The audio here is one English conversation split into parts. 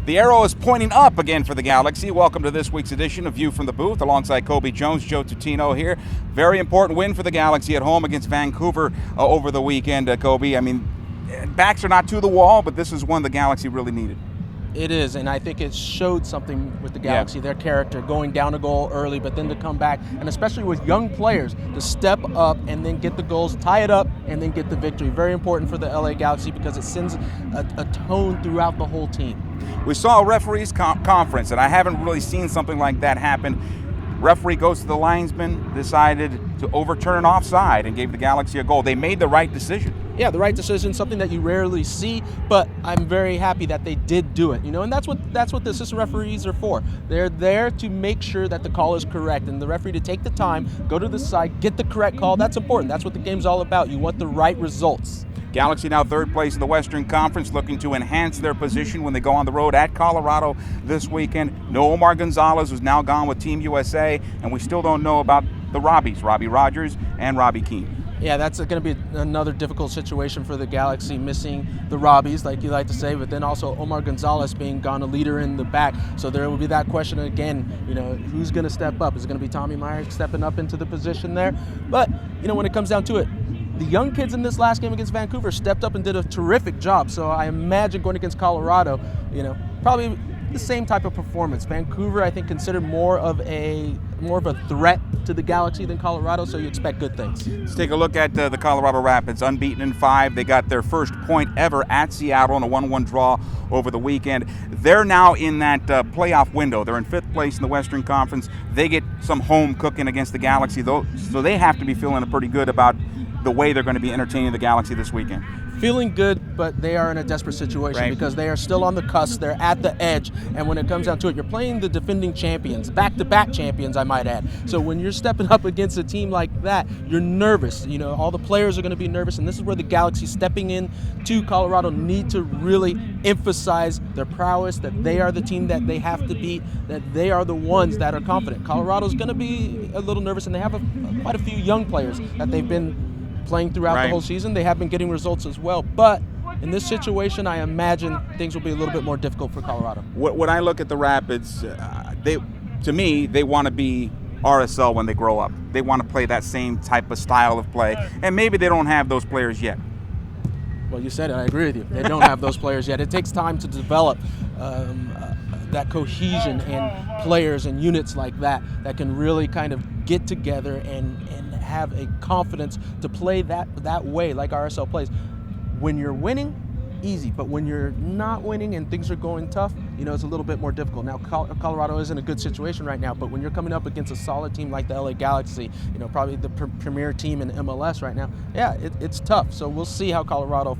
The arrow is pointing up again for the Galaxy. Welcome to this week's edition of View from the Booth, alongside Kobe Jones, Joe Tutino here. Very important win for the Galaxy at home against Vancouver over the weekend, Kobe. I mean, backs are not to the wall, but this is one the Galaxy really needed. It is, and I think it showed something with the Galaxy, their character, going down a goal early, but then to come back, and especially with young players, to step up and then get the goals, tie it up, and then get the victory. Very important for the LA Galaxy because it sends a tone throughout the whole team. We saw a referees conference, and I haven't really seen something like that happen. Referee goes to the linesman, decided to overturn an offside, and gave the Galaxy a goal. They made the right decision. Yeah, the right decision, something that you rarely see, but I'm very happy that they did do it, and that's what the assistant referees are for. They're there to make sure that the call is correct, and the referee to take the time, go to the side, get the correct call. That's important. That's what the game's all about. You want the right results. Galaxy now third place in the Western Conference, looking to enhance their position when they go on the road at Colorado this weekend. No Omar Gonzalez, who's now gone with Team USA, and we still don't know about the Robbies, Robbie Rogers and Robbie Keane. Yeah, that's going to be another difficult situation for the Galaxy, missing the Robbies, like you like to say, but then also Omar Gonzalez being gone, a leader in the back. So there will be that question again, who's going to step up? Is it going to be Tommy Myers stepping up into the position there? But, when it comes down to it, the young kids in this last game against Vancouver stepped up and did a terrific job. So I imagine going against Colorado, probably the same type of performance. Vancouver, I think, considered more of a threat to the Galaxy than Colorado, so you expect good things. Let's take a look at the Colorado Rapids, unbeaten in 5. They got their first point ever at Seattle in a 1-1 draw over the weekend. They're now in that playoff window. They're in 5th place in the Western Conference. They get some home cooking against the Galaxy, though, so they have to be feeling pretty good about the way they're going to be entertaining the Galaxy this weekend. Feeling good, but they are in a desperate situation because they are still on the cusp. They're at the edge, and when it comes down to it, you're playing the defending champions, back-to-back champions, I might add. So when you're stepping up against a team like that, you're nervous. All the players are going to be nervous, and this is where the Galaxy stepping in to Colorado need to really emphasize their prowess, that they are the team that they have to beat, that they are the ones that are confident. Colorado's going to be a little nervous, and they have quite a few young players that they've been playing throughout the whole season. They have been getting results as well, but in this situation, I imagine things will be a little bit more difficult for Colorado. When I look at the Rapids, to me, they want to be RSL when they grow up. They want to play that same type of style of play, and maybe they don't have those players yet. Well, you said it. I agree with you. They don't have those players yet. It takes time to develop that cohesion and players and units like that can really kind of get together and have a confidence to play that way like RSL plays. When you're winning, easy, but when you're not winning and things are going tough, it's a little bit more difficult. Now, Colorado is in a good situation right now, but when you're coming up against a solid team like the LA Galaxy, probably the premier team in MLS right now, it's tough. So we'll see how Colorado,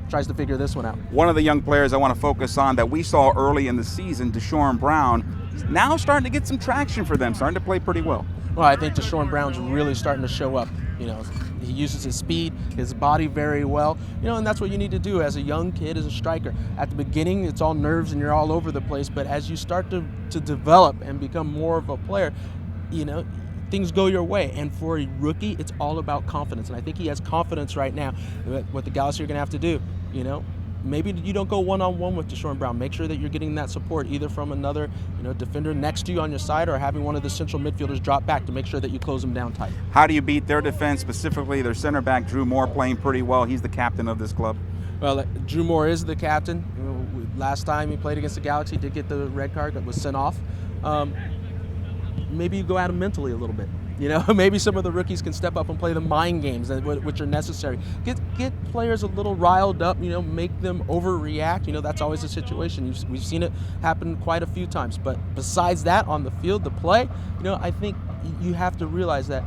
tries to figure this one out. One of the young players I want to focus on that we saw early in the season, Deshaun Brown, is now starting to get some traction for them, starting to play pretty well. Well, I think Deshaun Brown's really starting to show up. He uses his speed, his body very well, and that's what you need to do as a young kid, as a striker. At the beginning, it's all nerves and you're all over the place, but as you start to develop and become more of a player, things go your way. And for a rookie, it's all about confidence, and I think he has confidence right now. What the Galaxy are going to have to do, maybe you don't go one-on-one with Deshaun Brown. Make sure that you're getting that support either from another defender next to you on your side or having one of the central midfielders drop back to make sure that you close them down tight. How do you beat their defense, specifically their center back, Drew Moore, playing pretty well? He's the captain of this club. Well, Drew Moore is the captain. Last time he played against the Galaxy, he did get the red card that was sent off. Maybe you go at him mentally a little bit. Maybe some of the rookies can step up and play the mind games, which are necessary. Get players a little riled up, make them overreact. That's always a situation. We've seen it happen quite a few times. But besides that, on the field, the play, I think you have to realize that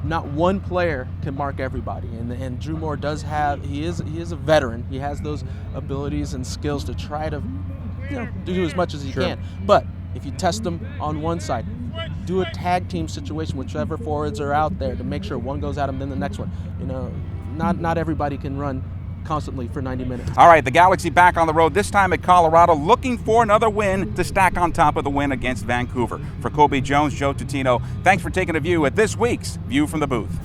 not one player can mark everybody. And Drew Moore does have, he is a veteran. He has those abilities and skills to try to do as much as he can. But if you test them on one side, do a tag team situation, whichever forwards are out there, to make sure one goes at him, then the next one. Not everybody can run constantly for 90 minutes. All right, the Galaxy back on the road, this time at Colorado, looking for another win to stack on top of the win against Vancouver. For Kobe Jones, Joe Tutino, thanks for taking a view at this week's View from the Booth.